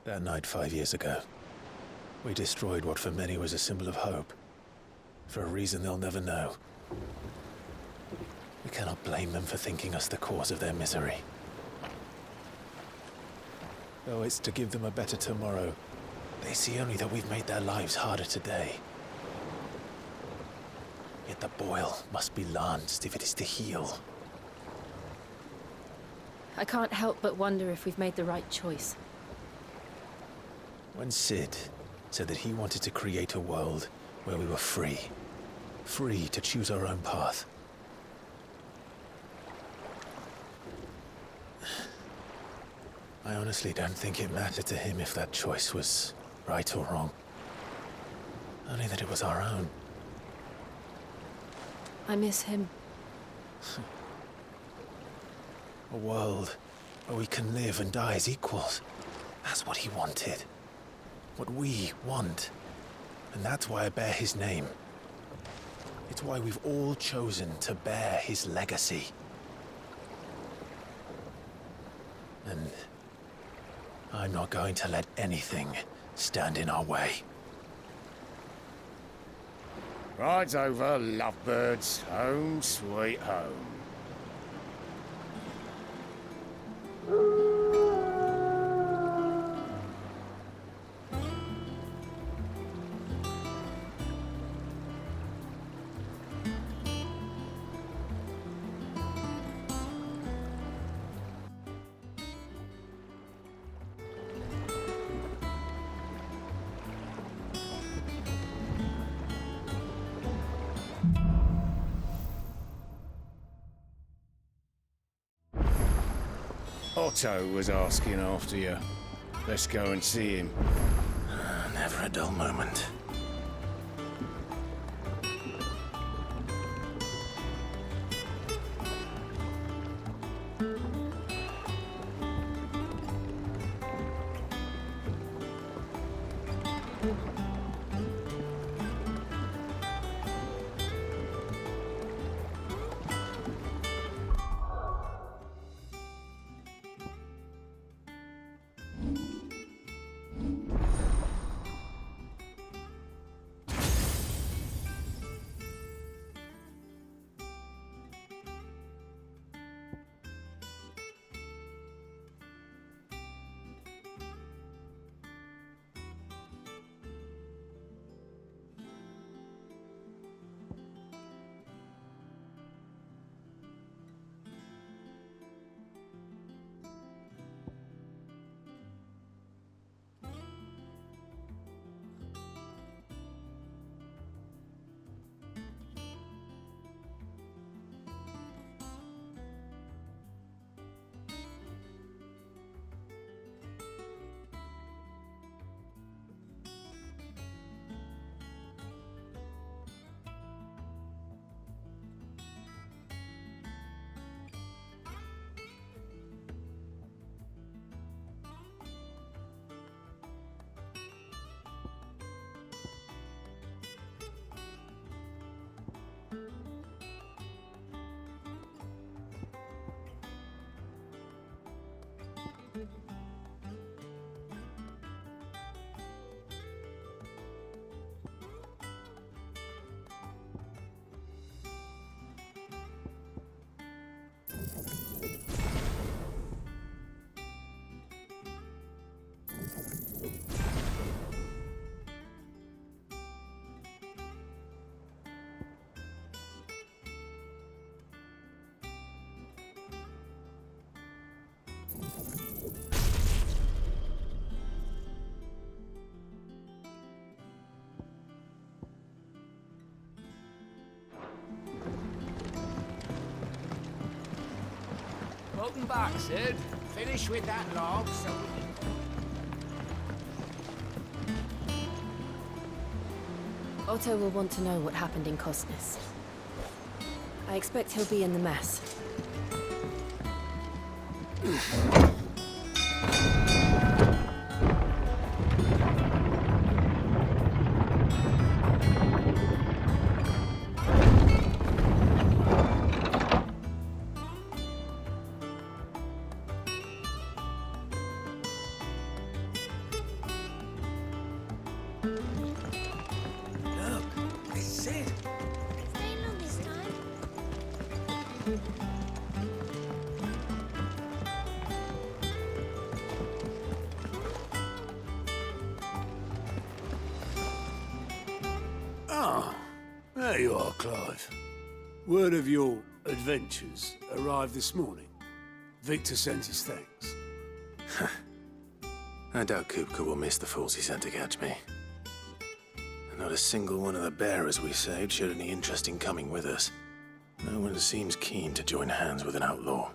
That night 5 years ago, we destroyed what for many was a symbol of hope. For a reason they'll never know. We cannot blame them for thinking us the cause of their misery. Though it's to give them a better tomorrow, they see only that we've made their lives harder today. Yet the boil must be lanced if it is to heal. I can't help but wonder if we've made the right choice. When Sid said that he wanted to create a world where we were free. Free to choose our own path. I honestly don't think it mattered to him if that choice was right or wrong. Only that it was our own. I miss him. A world where we can live and die as equals. That's what he wanted. What we want. And that's why I bear his name. It's why we've all chosen to bear his legacy. And I'm not going to let anything stand in our way. Rides over, lovebirds, home sweet home. Otto was asking after you. Let's go and see him. Never a dull moment. Welcome back, Sid. Finish with that log so Otto will want to know what happened in Costness. I expect he'll be in the mess. Look, it's Sid. Staying long this time? Ah, there you are, Clive. Word of your adventures arrived this morning. Victor sent his thanks. I doubt Kupka will miss the fools he sent to catch me. And not a single one of the bearers we saved showed any interest in coming with us. No one seems keen to join hands with an outlaw.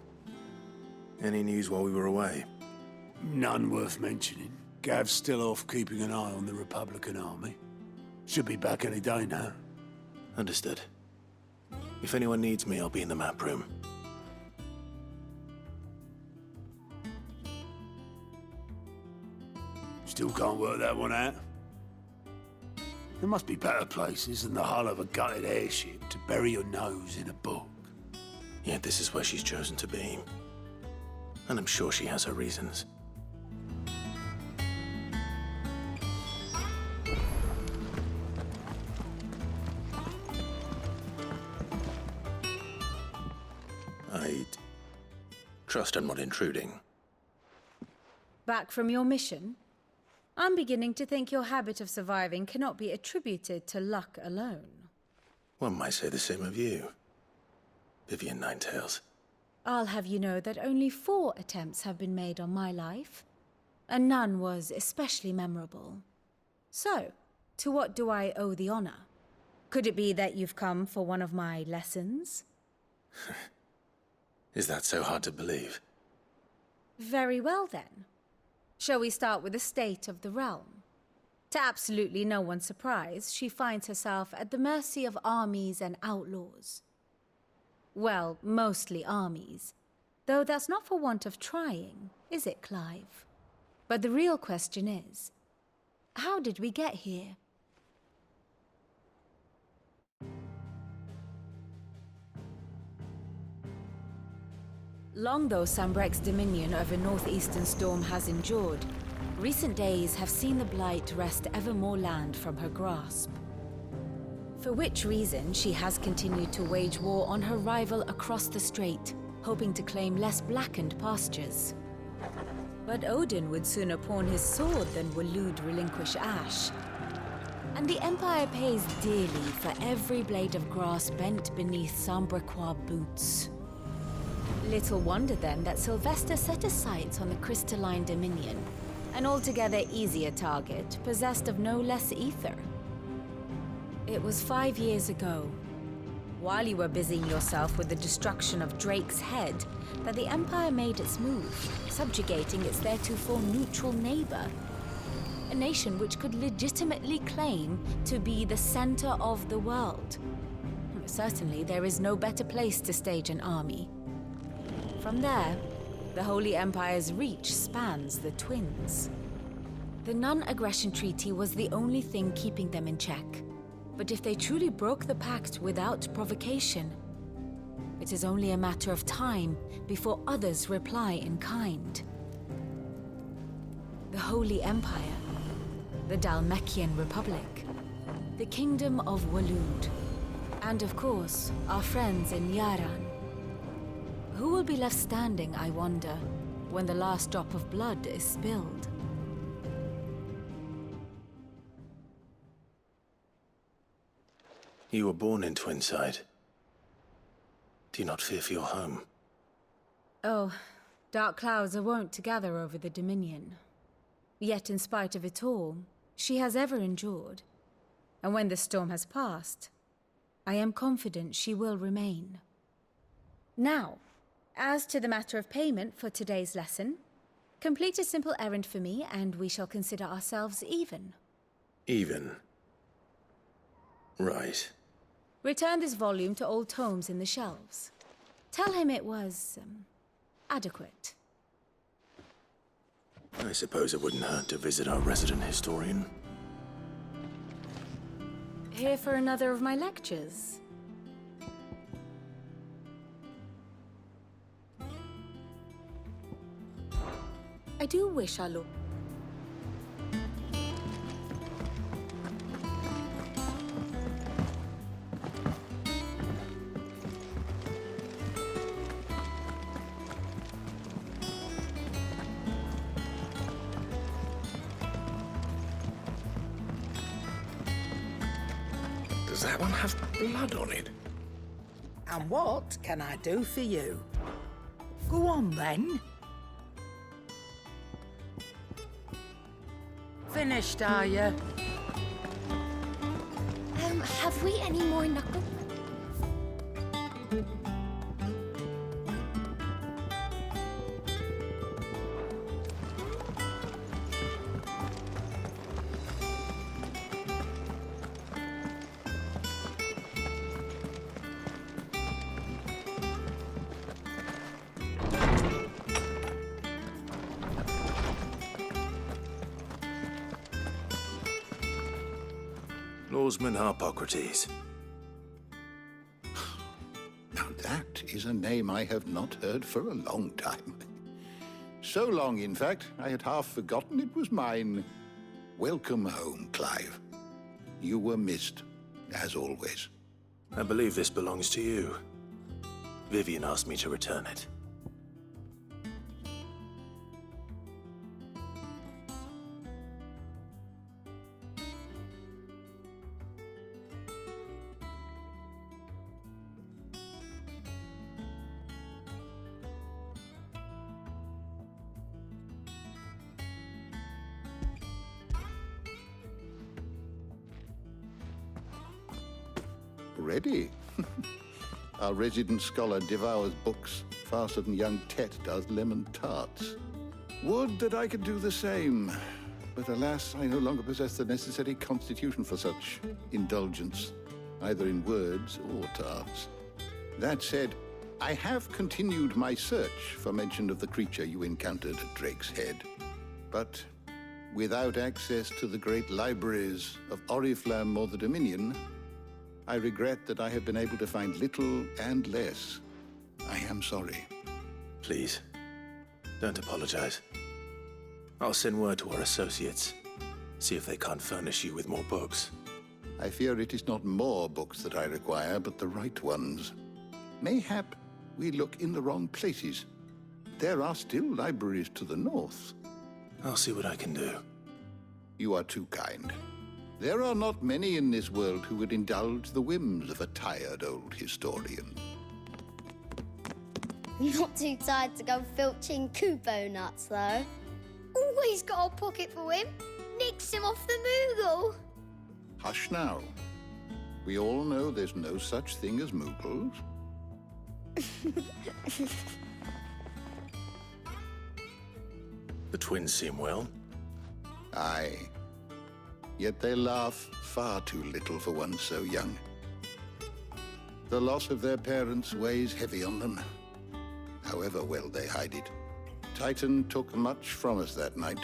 Any news while we were away? None worth mentioning. Gav's still off keeping an eye on the Republican army. Should be back any day now. Understood. If anyone needs me, I'll be in the map room. Still can't work that one out. There must be better places than the hull of a gutted airship to bury your nose in a book. Yet this is where she's chosen to be. And I'm sure she has her reasons. I trust I'm not intruding. Back from your mission? I'm beginning to think your habit of surviving cannot be attributed to luck alone. One might say the same of you, Vivian Ninetails. I'll have you know that only 4 attempts have been made on my life, and none was especially memorable. So, to what do I owe the honor? Could it be that you've come for one of my lessons? Is that so hard to believe? Very well then. Shall we start with the state of the realm? To absolutely no one's surprise, she finds herself at the mercy of armies and outlaws. Well, mostly armies. Though that's not for want of trying, is it, Clive? But the real question is, how did we get here? Long though Sambrek's dominion over northeastern Storm has endured, recent days have seen the Blight wrest ever more land from her grasp. For which reason she has continued to wage war on her rival across the strait, hoping to claim less blackened pastures. But Odin would sooner pawn his sword than Waloed relinquish Ash. And the Empire pays dearly for every blade of grass bent beneath Sambrequois boots. Little wonder then that Sylvester set his sights on the crystalline dominion, an altogether easier target, possessed of no less ether. It was 5 years ago, while you were busying yourself with the destruction of Drake's head, that the Empire made its move, subjugating its theretofore neutral neighbor. A nation which could legitimately claim to be the center of the world. Certainly, there is no better place to stage an army. From there, the Holy Empire's reach spans the Twins. The non-aggression treaty was the only thing keeping them in check. But if they truly broke the pact without provocation, it is only a matter of time before others reply in kind. The Holy Empire, the Dhalmekian Republic, the Kingdom of Waloed, and of course, our friends in Yaran. Who will be left standing, I wonder, when the last drop of blood is spilled? You were born in Twinside. Do you not fear for your home? Oh, dark clouds are wont to gather over the Dominion. Yet in spite of it all, she has ever endured. And when the storm has passed, I am confident she will remain. Now, as to the matter of payment for today's lesson, complete a simple errand for me and we shall consider ourselves even. Even? Right. Return this volume to old tomes in the shelves. Tell him it was, adequate. I suppose it wouldn't hurt to visit our resident historian. Here for another of my lectures. I do wish I looked. Does that one have blood on it? And what can I do for you? Go on, then. Finished, are you? Have we any more knuckle? Lawsman Harpocrates. Now that is a name I have not heard for a long time. So long, in fact, I had half forgotten it was mine. Welcome home, Clive. You were missed, as always. I believe this belongs to you. Vivian asked me to return it. Ready? Our resident scholar devours books faster than young Tet does lemon tarts. Would that I could do the same. But alas, I no longer possess the necessary constitution for such indulgence, either in words or tarts. That said, I have continued my search for mention of the creature you encountered at Drake's Head. But without access to the great libraries of Oriflamme or the Dominion, I regret that I have been able to find little and less. I am sorry. Please, don't apologize. I'll send word to our associates. See if they can't furnish you with more books. I fear it is not more books that I require, but the right ones. Mayhap we look in the wrong places. There are still libraries to the north. I'll see what I can do. You are too kind. There are not many in this world who would indulge the whims of a tired old historian. Not too tired to go filching Kupo nuts, though. Always got a pocket for him. Nicks him off the Moogle. Hush now. We all know there's no such thing as Moogles. The twins seem well. Aye. Yet they laugh far too little for one so young. The loss of their parents weighs heavy on them, however well they hide it. Titan took much from us that night,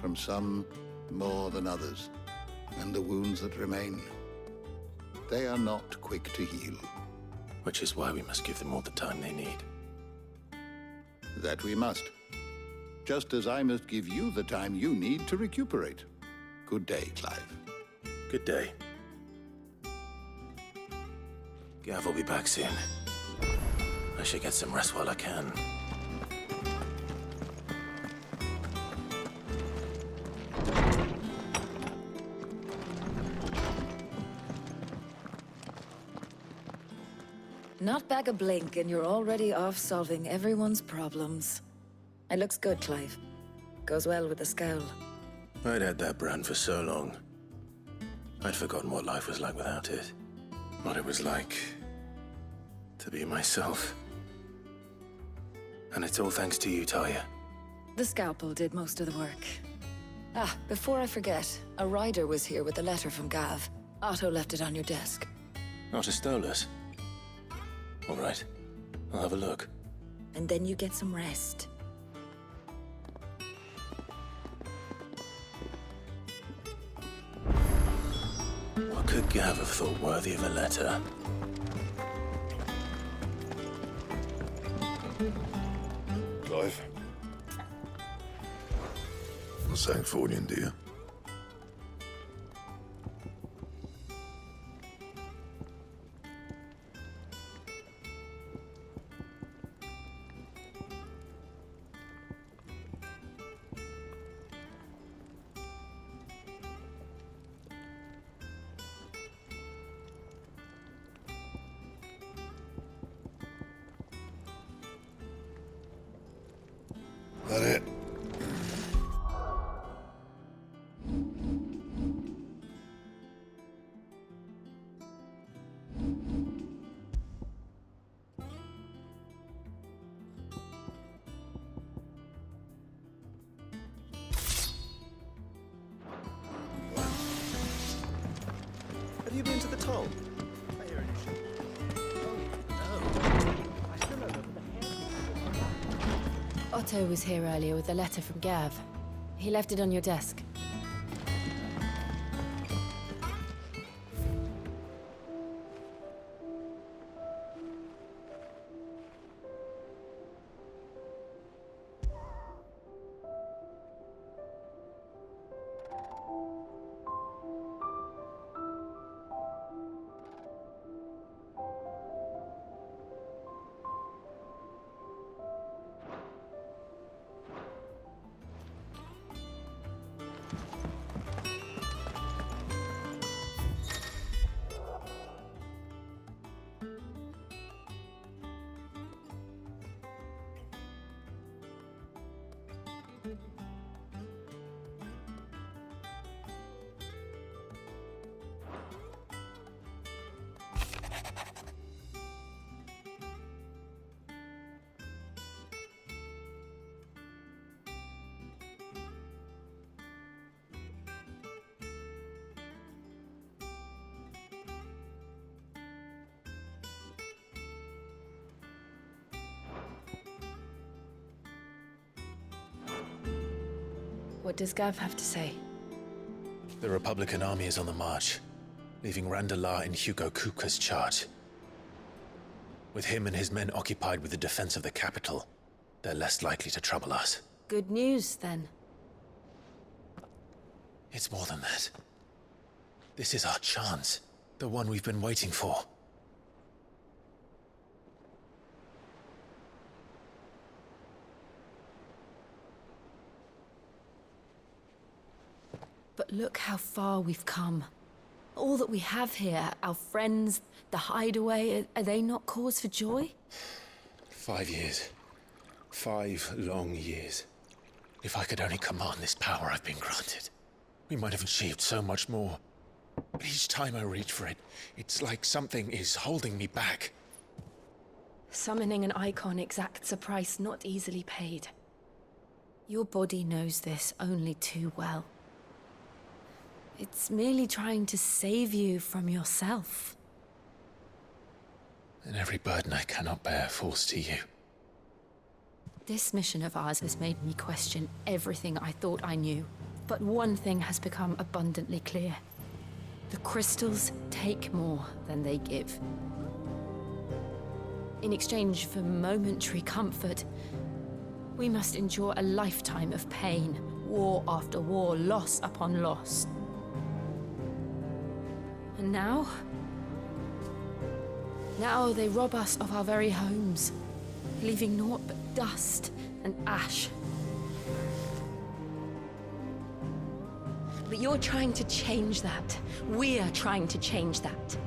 from some more than others, and the wounds that remain, they are not quick to heal. Which is why we must give them all the time they need. That we must. Just as I must give you the time you need to recuperate. Good day, Clive. Good day. Gav will be back soon. I should get some rest while I can. Not back a blink and you're already off solving everyone's problems. It looks good, Clive. Goes well with the scowl. I'd had that brand for so long. I'd forgotten what life was like without it. What it was like to be myself. And it's all thanks to you, Talia. The scalpel did most of the work. Ah, before I forget, a rider was here with a letter from Gav. Otto left it on your desk. Not a Stolas. All right, I'll have a look. And then you get some rest. What could Gav have thought worthy of a letter? Clive. A Sancfordian, do you? you been to the toll? Otto was here earlier with a letter from Gav. He left it on your desk. What does Gav have to say? The Republican army is on the march, leaving Randalar in Hugo Kuka's charge. With him and his men occupied with the defense of the capital, they're less likely to trouble us. Good news, then. It's more than that. This is our chance, the one we've been waiting for. But look how far we've come. All that we have here, our friends, the hideaway, are they not cause for joy? 5 years. 5 long years. If I could only command this power I've been granted, we might have achieved so much more. But each time I reach for it, it's like something is holding me back. Summoning an icon exacts a price not easily paid. Your body knows this only too well. It's merely trying to save you from yourself. And every burden I cannot bear falls to you. This mission of ours has made me question everything I thought I knew. But one thing has become abundantly clear. The crystals take more than they give. In exchange for momentary comfort, we must endure a lifetime of pain, war after war, loss upon loss. And now they rob us of our very homes, leaving naught but dust and ash. But you're trying to change that. We're trying to change that.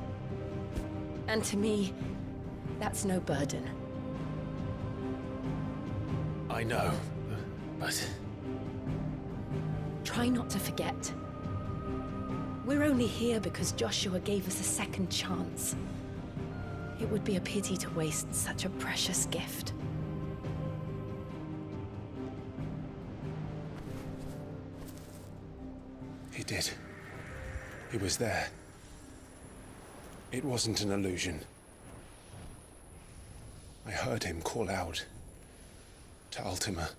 And to me, that's no burden. I know, but... Try not to forget. We're only here because Joshua gave us a second chance. It would be a pity to waste such a precious gift. He did. He was there. It wasn't an illusion. I heard him call out to Ultima.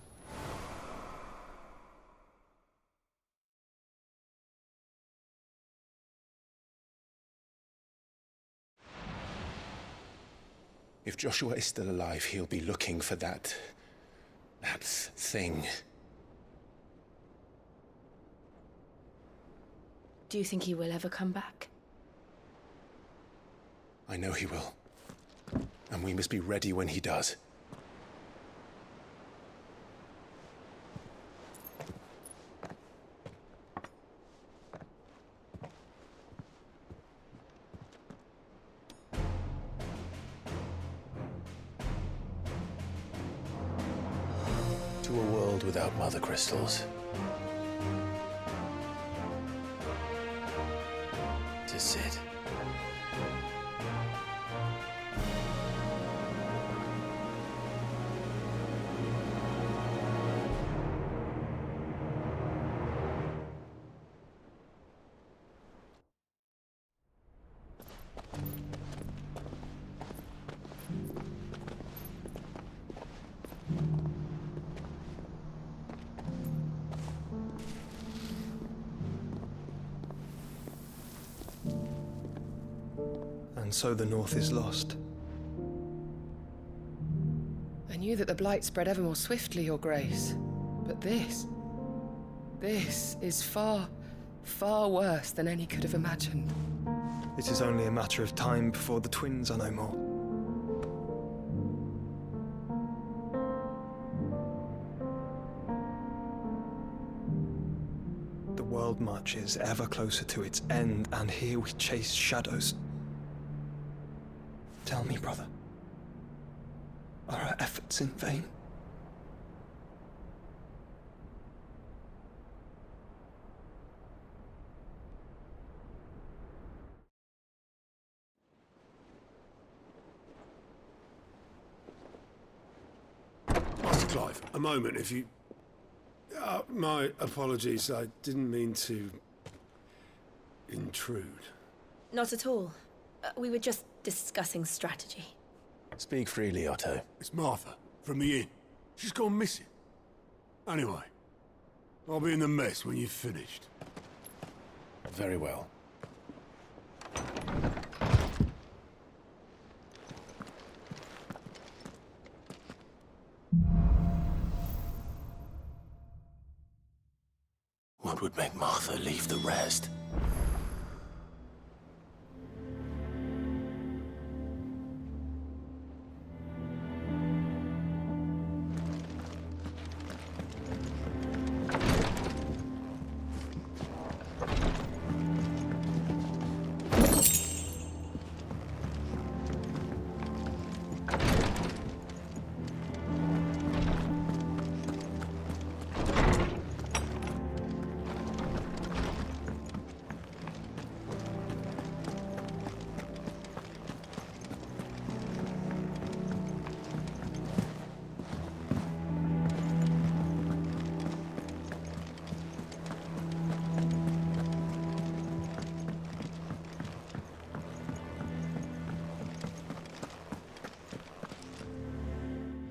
If Joshua is still alive, he'll be looking for that thing. Do you think he will ever come back? I know he will. And we must be ready when he does. To a world without mother crystals. To Sid. And so the North is lost. I knew that the blight spread ever more swiftly, Your Grace. But this is far, far worse than any could have imagined. It is only a matter of time before the twins are no more. The world marches ever closer to its end, and here we chase shadows. Tell me, brother, are our efforts in vain? Master Clive, a moment, if you... my apologies, I didn't mean to... intrude. Not at all. We were just discussing strategy. Speak freely, Otto. It's Martha, from the inn. She's gone missing. Anyway, I'll be in the mess when you've finished. Very well. What would make Martha leave the rest?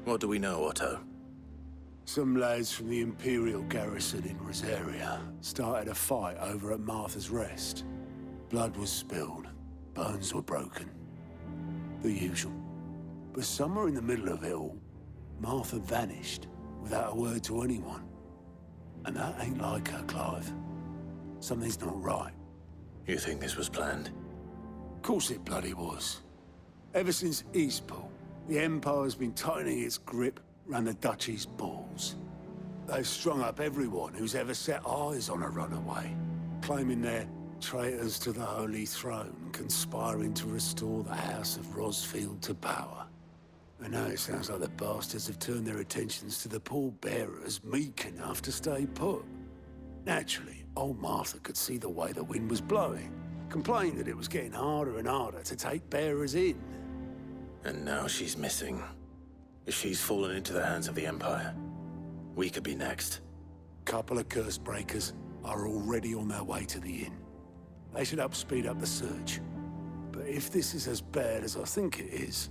What do we know, Otto? Some lads from the Imperial garrison in Rosaria started a fight over at Martha's Rest. Blood was spilled, bones were broken. The usual. But somewhere in the middle of it all, Martha vanished without a word to anyone. And that ain't like her, Clive. Something's not right. You think this was planned? Of course it bloody was. Ever since Eastpool, the Empire's been tightening its grip round the Duchy's balls. They've strung up everyone who's ever set eyes on a runaway, claiming they're traitors to the Holy Throne, conspiring to restore the House of Rosfield to power. And now it sounds like the bastards have turned their attentions to the pallbearers meek enough to stay put. Naturally, old Martha could see the way the wind was blowing, complained that it was getting harder and harder to take bearers in. And now she's missing. If she's fallen into the hands of the Empire, we could be next. Couple of curse breakers are already on their way to the inn. They should help speed up the search. But if this is as bad as I think it is,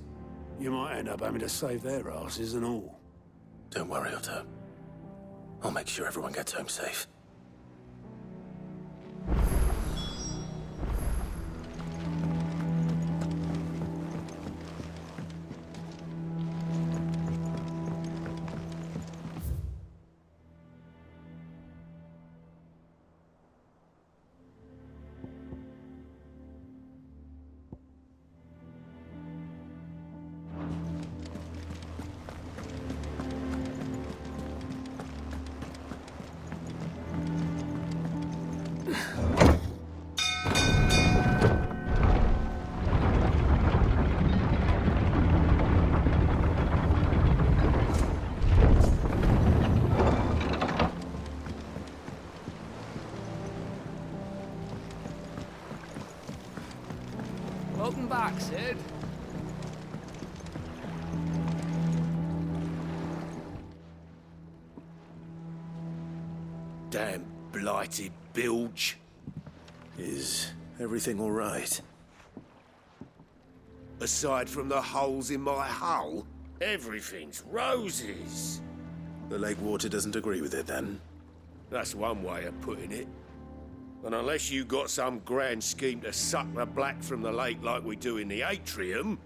you might end up having to save their asses and all. Don't worry, Otto. I'll make sure everyone gets home safe. Welcome back, Sid. Damn blighted bilge. Is everything all right? Aside from the holes in my hull, everything's roses. The lake water doesn't agree with it, then? That's one way of putting it. And unless you got some grand scheme to suck the black from the lake like we do in the atrium,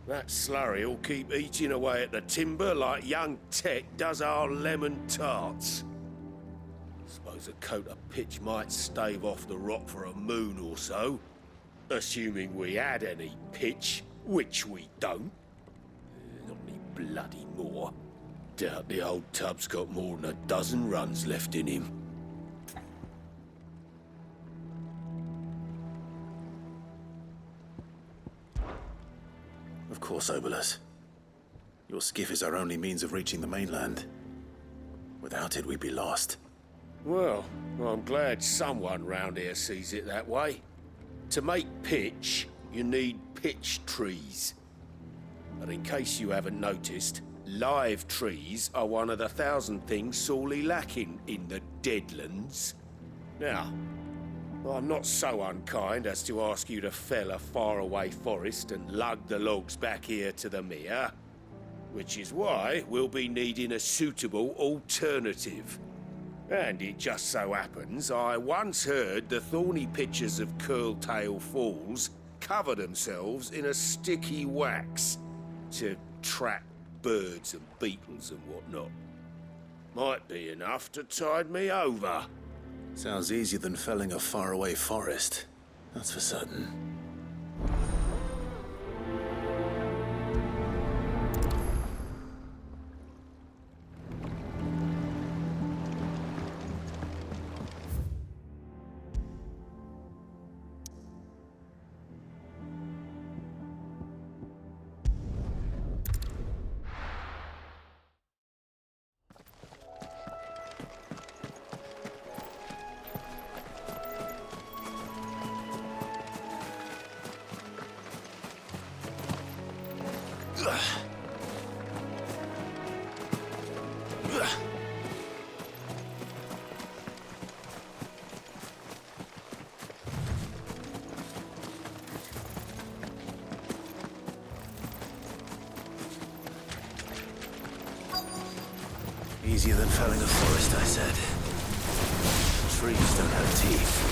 that slurry'll keep eating away at the timber like young Tet does our lemon tarts. Suppose a coat of pitch might stave off the rot for a moon or so, assuming we had any pitch, which we don't. Not any bloody more. Doubt the old tub's got more than a dozen runs left in him. Of course, Obolus. Your skiff is our only means of reaching the mainland. Without it, we'd be lost. Well, I'm glad someone round here sees it that way. To make pitch, you need pitch trees. But in case you haven't noticed, live trees are one of the 1,000 things sorely lacking in the Deadlands. Now, I'm not so unkind as to ask you to fell a faraway forest and lug the logs back here to the mere, which is why we'll be needing a suitable alternative. And it just so happens I once heard the thorny pitchers of Curltail Falls cover themselves in a sticky wax to trap birds and beetles and whatnot. Might be enough to tide me over. Sounds easier than felling a faraway forest. That's for certain. Easier than felling a forest, I said. Trees don't have teeth.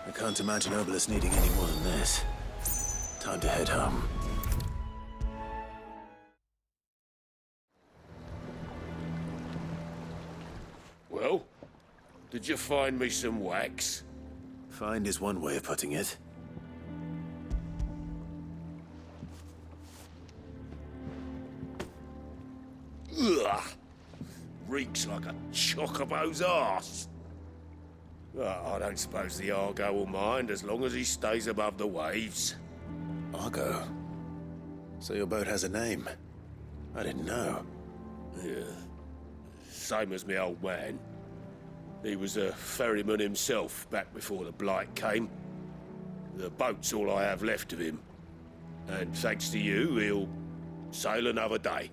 I can't imagine Obolus needing any more than this. Time to head home. Well, did you find me some wax? Find is one way of putting it. Ugh! Reeks like a chocobo's arse. I don't suppose the Argo will mind as long as he stays above the waves. Argo? So your boat has a name? I didn't know. Yeah. Same as me old man. He was a ferryman himself back before the Blight came. The boat's all I have left of him. And thanks to you, he'll sail another day.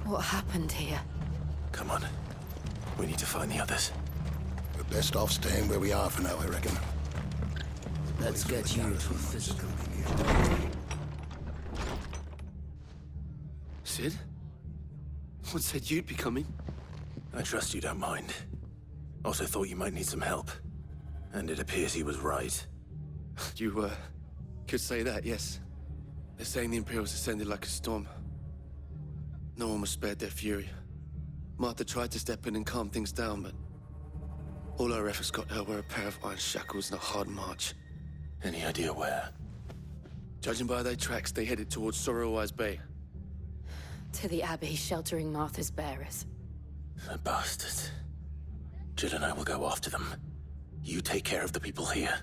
What happened here? Come on. We need to find the others. We're best off staying where we are for now, I reckon. Let's get you to physical. Sid? What said you'd be coming? I trust you don't mind. Also thought you might need some help. And it appears he was right. You, could say that, yes. They're saying the Imperials ascended like a storm. No one was spared their fury. Martha tried to step in and calm things down, but all our efforts got her were a pair of iron shackles and a hard march. Any idea where? Judging by their tracks, they headed towards Sorrowwise Bay. To the Abbey sheltering Martha's bearers. The bastards. Jill and I will go after them. You take care of the people here.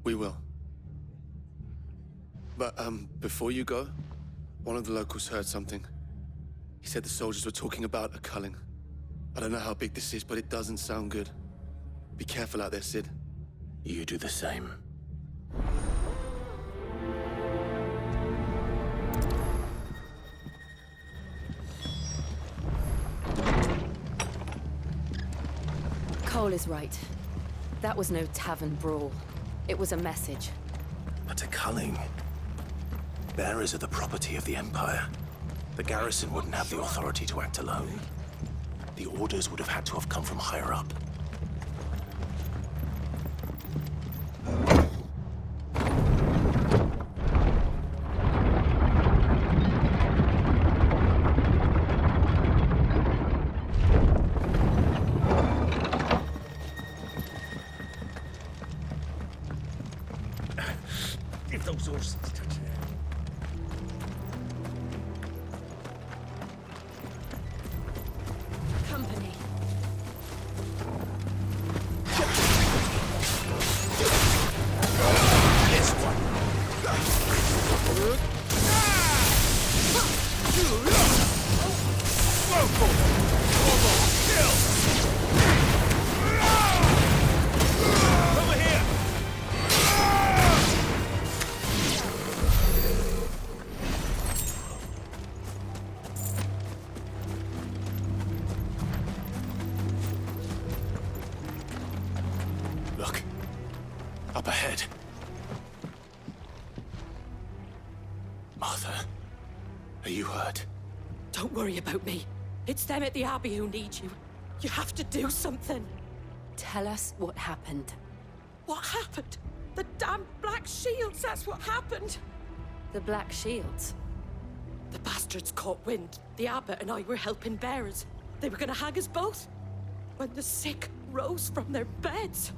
We will. But, before you go, one of the locals heard something. He said the soldiers were talking about a culling. I don't know how big this is, but it doesn't sound good. Be careful out there, Sid. You do the same. Cole is right. That was no tavern brawl. It was a message. But a culling. Bearers are the property of the Empire. The garrison wouldn't have the authority to act alone. The orders would have had to have come from higher up. If those horses touch it. Company. This one. Over here. Look. Up ahead. Martha, are you hurt? Don't worry about me. It's them at the Abbey who need you. You have to do something. Tell us what happened. What happened? The damn Black Shields, that's what happened. The Black Shields? The bastards caught wind. The abbot and I were helping bearers. They were gonna hang us both. When the sick rose from their beds,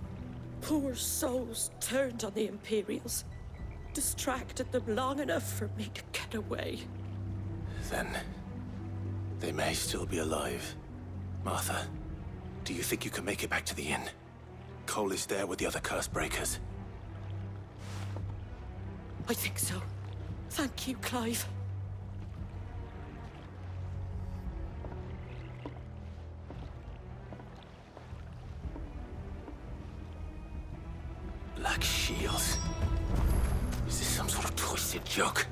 poor souls turned on the Imperials. Distracted them long enough for me to get away. Then they may still be alive. Martha, do you think you can make it back to the inn? Cole is there with the other curse breakers. I think so. Thank you, Clive. Black Shields? Is this some sort of twisted joke?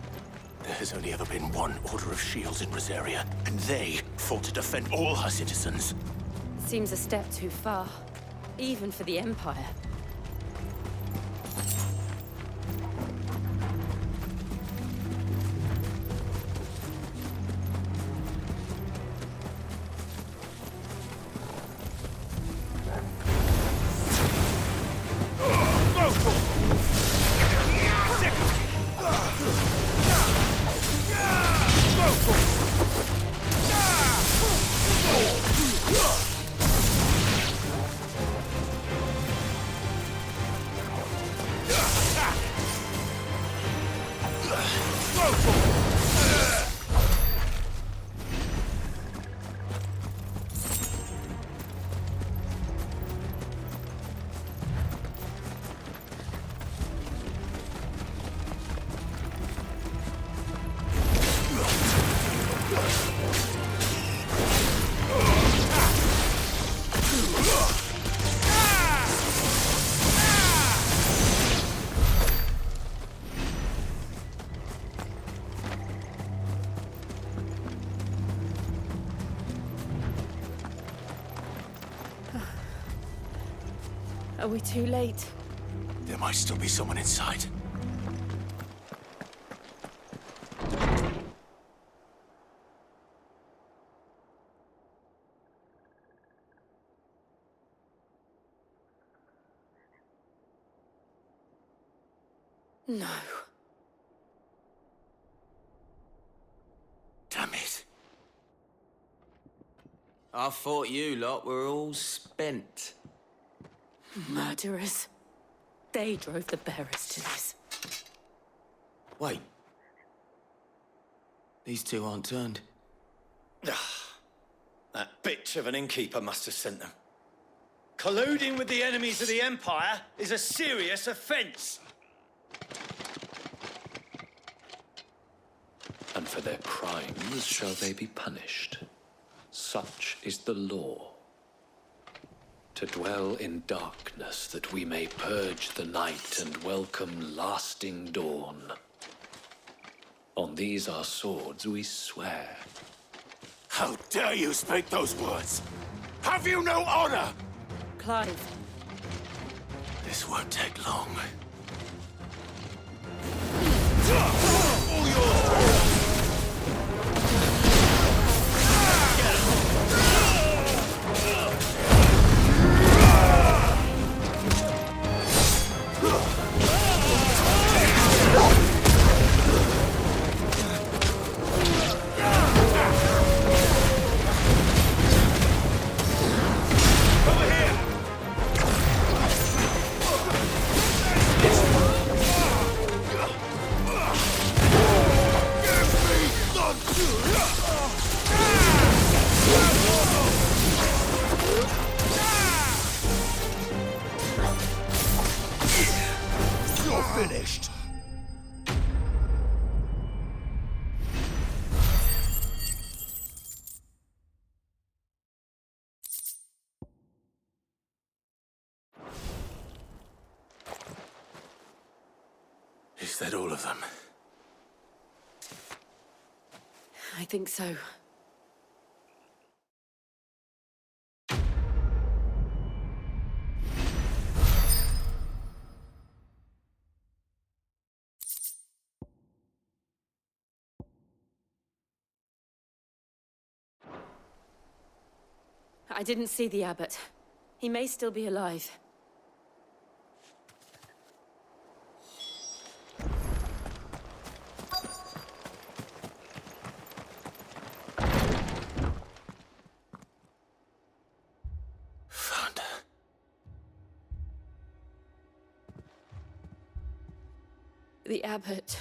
There has only ever been one Order of Shields in Rosaria, and they fought to defend all her citizens. Seems a step too far, even for the Empire. Are we too late? There might still be someone inside. No. Damn it. I thought you lot were all spent. Murderers. They drove the bearers to this. Wait. These two aren't turned. That bitch of an innkeeper must have sent them. Colluding with the enemies of the Empire is a serious offence. And for their crimes shall they be punished. Such is the law. To dwell in darkness that we may purge the night and welcome lasting dawn. On these our swords we swear. How dare you speak those words? Have you no honor? Clive. This won't take long. Finished. Is that all of them? I think so. I didn't see the abbot. He may still be alive. Found her. The abbot.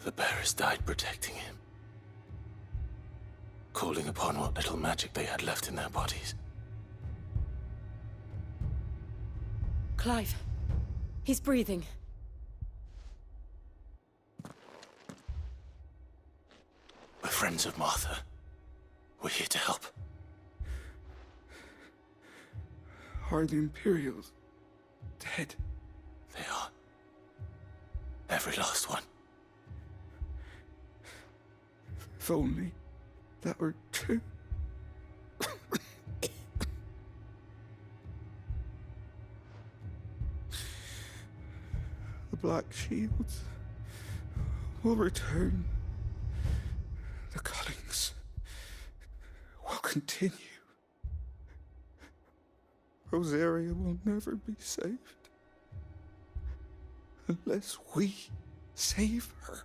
The bearers died protecting him. Calling upon what little magic they had left in their bodies. Clive. He's breathing. We're friends of Martha. We're here to help. Are the Imperials dead? They are. Every last one. If only that were true. The Black Shields will return. The cuttings will continue. Rosaria will never be saved unless we save her.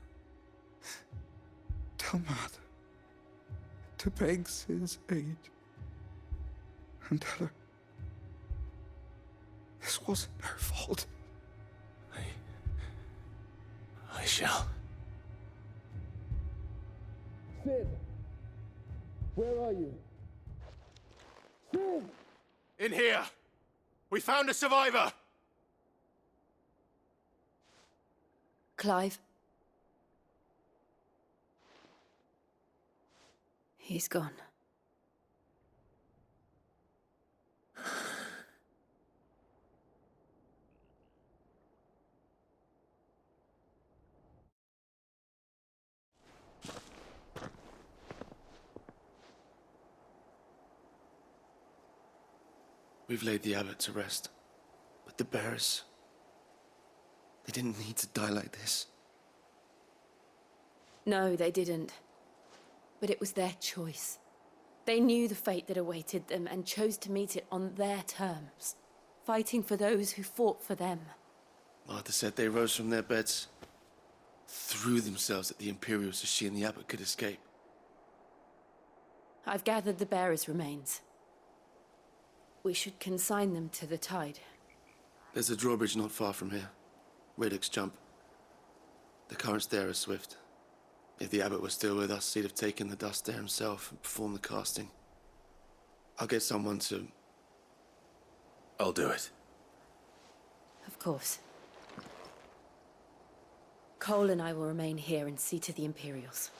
Tell Matt to beg Sid's aid and tell her this wasn't her fault. I shall. Sid! Where are you? Sid! In here! We found a survivor! Clive. He's gone. We've laid the abbot to rest. But the bearers... they didn't need to die like this. No, they didn't. But it was their choice. They knew the fate that awaited them and chose to meet it on their terms, fighting for those who fought for them. Martha said they rose from their beds, threw themselves at the Imperials so she and the abbot could escape. I've gathered the bearers' remains. We should consign them to the tide. There's a drawbridge not far from here. Radix Jump. The currents there are swift. If the abbot was still with us, he'd have taken the dust there himself and performed the casting. I'll get someone to... I'll do it. Of course. Cole and I will remain here and see to the Imperials.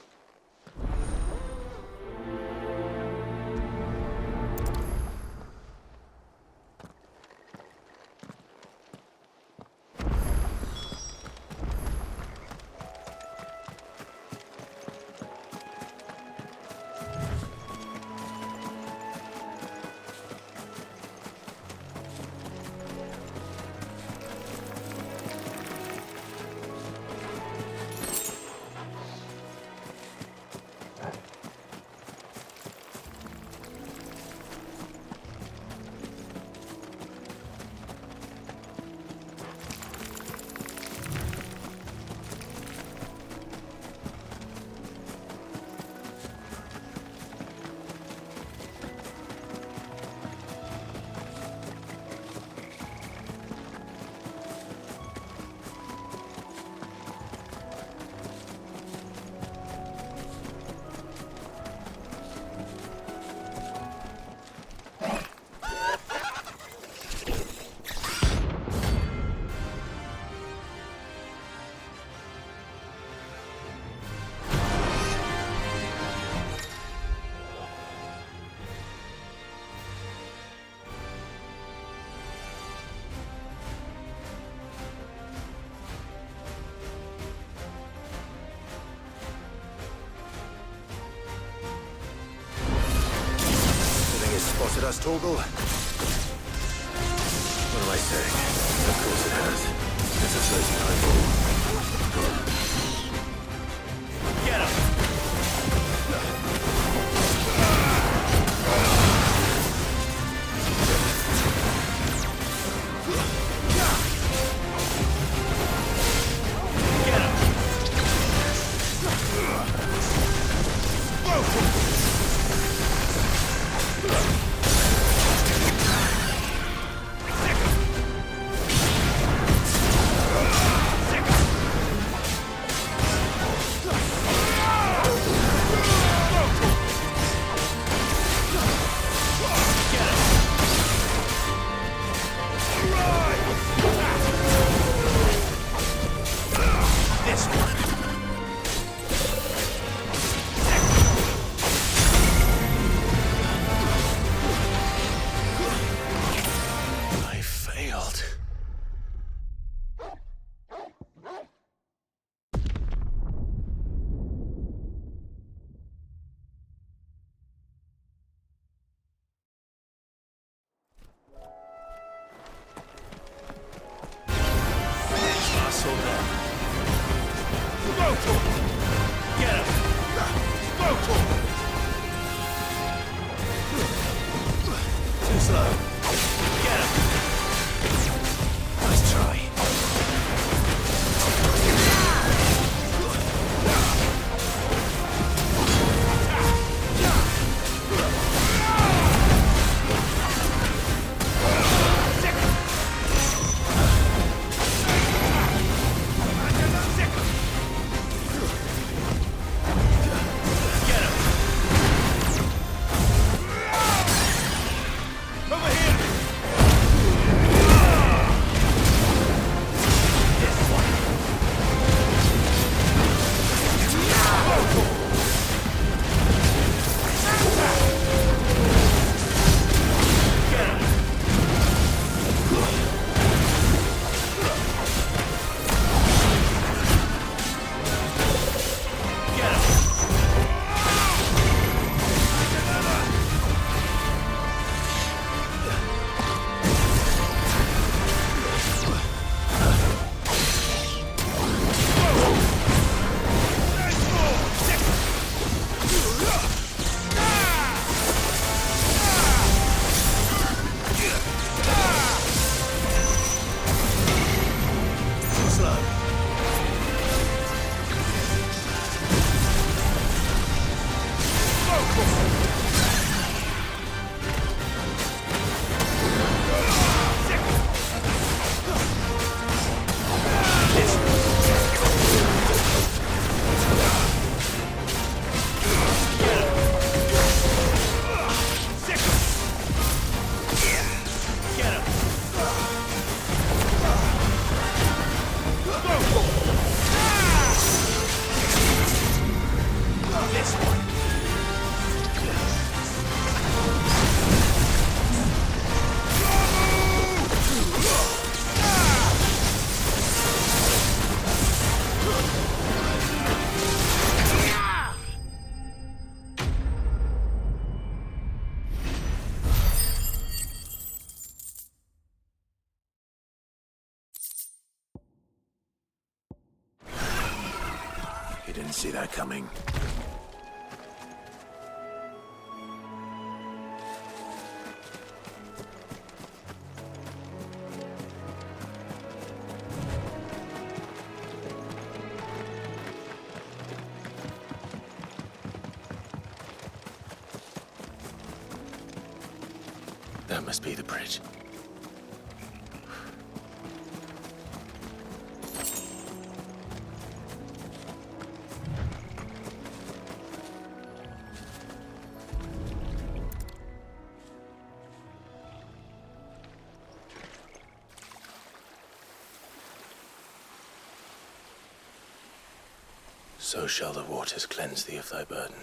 Spotted us, Torgal? What am I saying? Of course it has. It's a floating eyeball. Get him! Over here! didn't see that coming. That must be the bridge. So shall the waters cleanse thee of thy burden,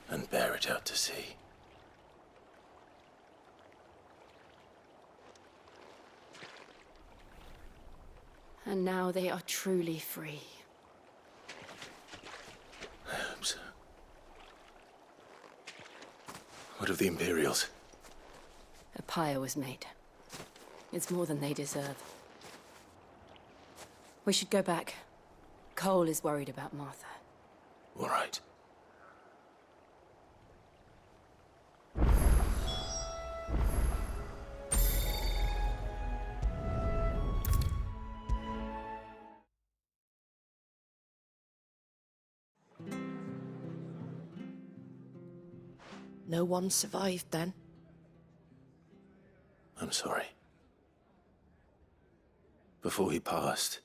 and bear it out to sea. And now they are truly free. I hope so. What of the Imperials? A pyre was made. It's more than they deserve. We should go back. Cole is worried about Martha. All right. No one survived then? I'm sorry. Before he passed,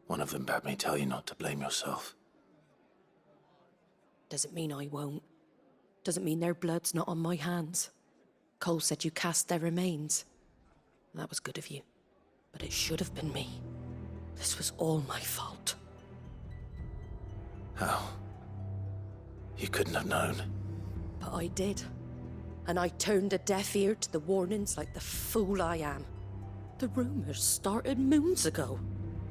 one of them bade me tell you not to blame yourself. Doesn't mean I won't. Doesn't mean their blood's not on my hands. Cole said you cast their remains. That was good of you. But it should have been me. This was all my fault. How? You couldn't have known. But I did. And I turned a deaf ear to the warnings like the fool I am. The rumors started moons ago.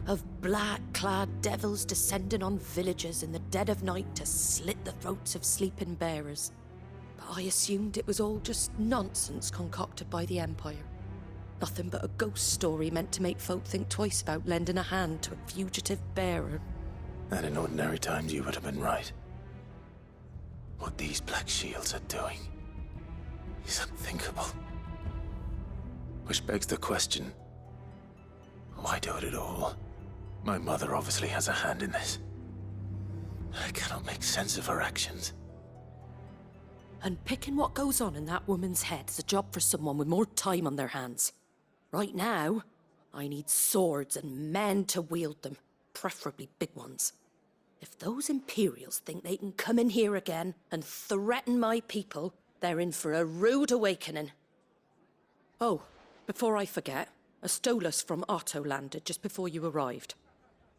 Of black-clad devils descending on villages in the dead of night to slit the throats of sleeping bearers. But I assumed it was all just nonsense concocted by the Empire. Nothing but a ghost story meant to make folk think twice about lending a hand to a fugitive bearer. And in ordinary times you would have been right. What these Black Shields are doing is unthinkable. Which begs the question, why do it at all? My mother obviously has a hand in this. I cannot make sense of her actions. And picking what goes on in that woman's head is a job for someone with more time on their hands. Right now, I need swords and men to wield them, preferably big ones. If those Imperials think they can come in here again and threaten my people, they're in for a rude awakening. Oh, before I forget, a Stolas from Otto landed just before you arrived.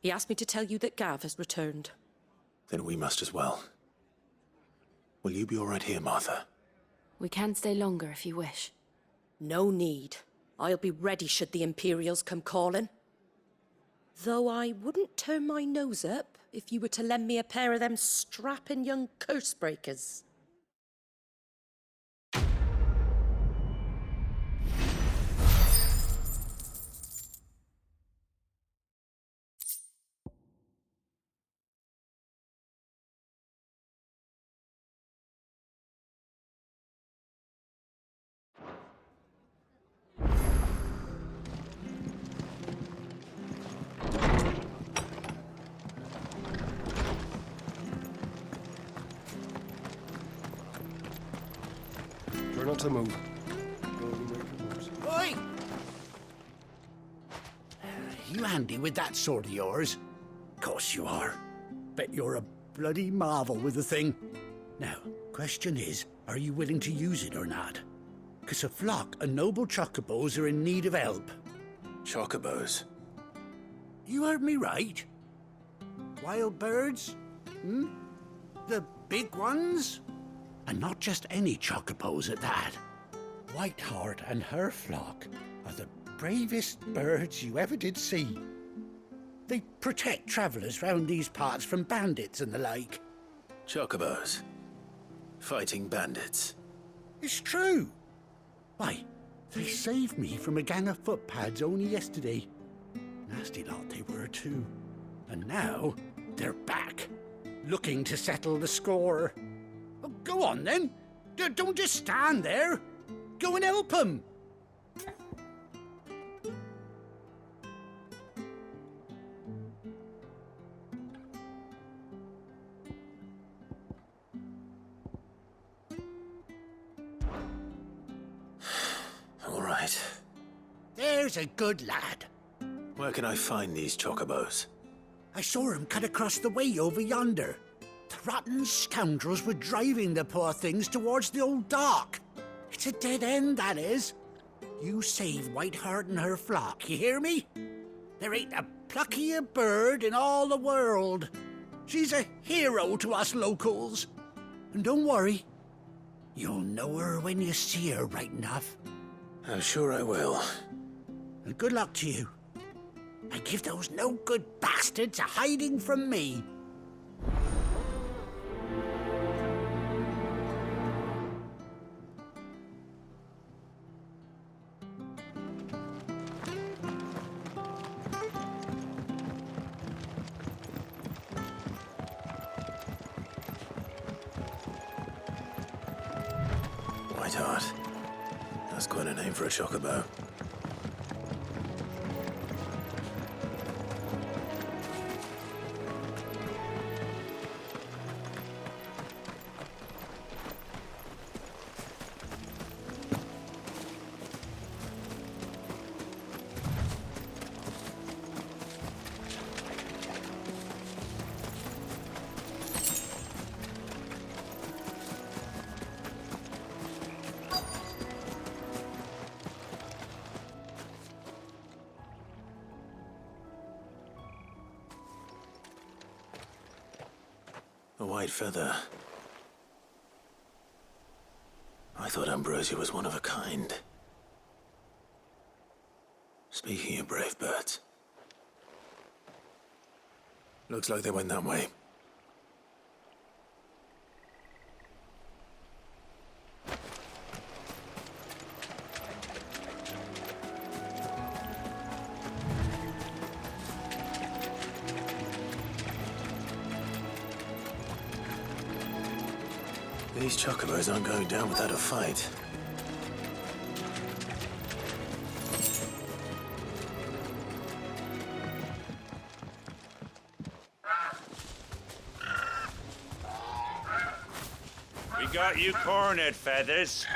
He asked me to tell you that Gav has returned. Then we must as well. Will you be all right here, Martha? We can stay longer if you wish. No need. I'll be ready should the Imperials come calling. Though I wouldn't turn my nose up if you were to lend me a pair of them strapping young curse breakers. Try not to move. Oi! You handy with that sword of yours? Course you are. Bet you're a bloody marvel with the thing. Now, question is, are you willing to use it or not? 'Cause a flock of noble chocobos are in need of help. Chocobos? You heard me right. Wild birds? Hmm? The big ones? And not just any chocobos at that. Whiteheart and her flock are the bravest birds you ever did see. They protect travellers round these parts from bandits and the like. Chocobos? Fighting bandits? It's true. Why, they saved me from a gang of footpads only yesterday. Nasty lot they were too. And now, They're back, looking to settle the score. Oh, go on then. Don't just stand there. Go and help them. All right. There's a good lad. Where can I find these chocobos? I saw him cut across the way over yonder. The rotten scoundrels were driving the poor things towards the old dock. It's a dead end, that is. You save Whiteheart and her flock, you hear me? There ain't a pluckier bird in all the world. She's a hero to us locals. And don't worry, you'll know her when you see her right enough. I'm sure I will. And good luck to you. And give those no-good bastards a hiding from me. Whiteheart. That's quite a name for a chocobo. A white feather. I thought Ambrosia was one of a kind. Speaking of brave birds. Looks like they went that way. These chocobos aren't going down without a fight. We got you cornered, Feathers.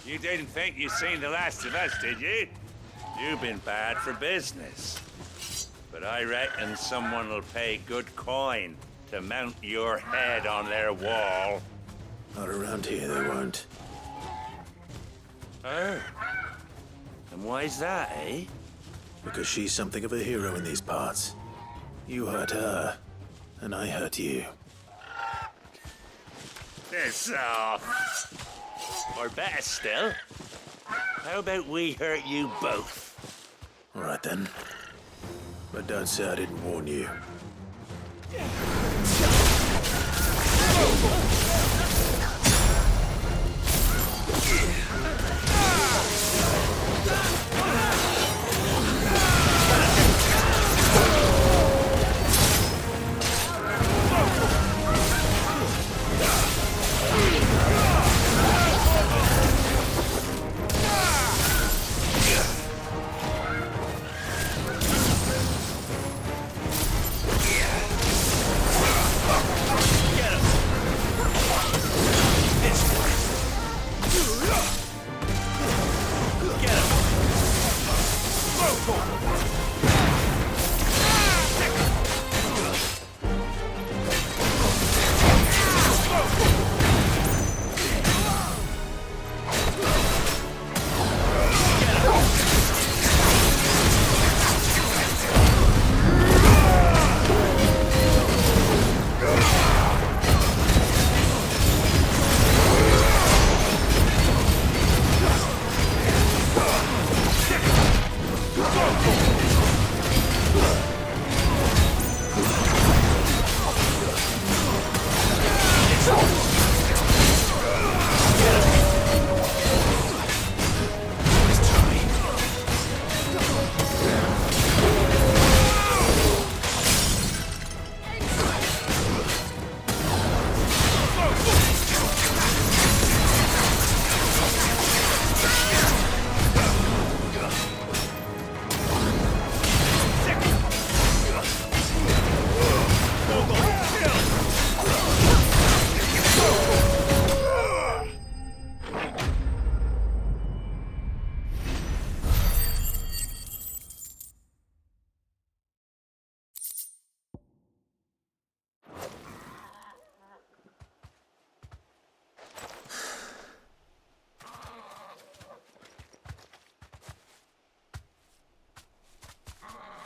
You didn't think you'd seen the last of us, did you? You've been bad for business. But I reckon someone will pay good coin to mount your head on their wall. Not around here, they won't. Oh. And why's that, eh? Because she's something of a hero in these parts. You hurt her, and I hurt you. Piss off. Or better still, how about we hurt you both? All right then. But don't say I didn't warn you. Go!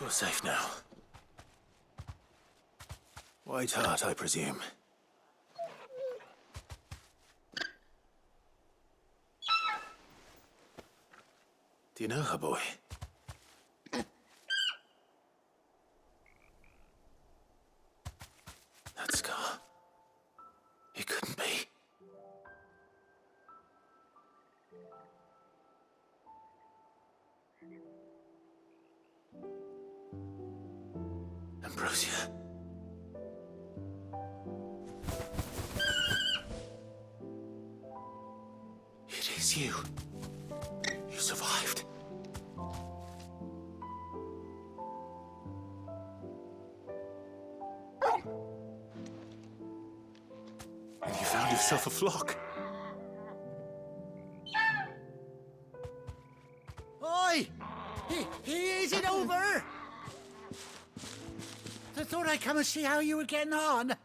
You're safe now. White Hart, I presume. Do you know her, boy? That scar. It couldn't be. Ambrosia. It is you. You survived. And you found yourself a flock. Oi! Is it over? I thought I'd come and see how you were getting on.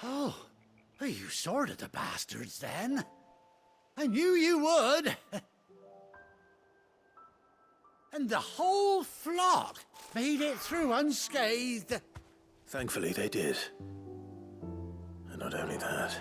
Oh, you sorted the bastards then. I knew you would. And the whole flock made it through unscathed. Thankfully, they did. And not only that,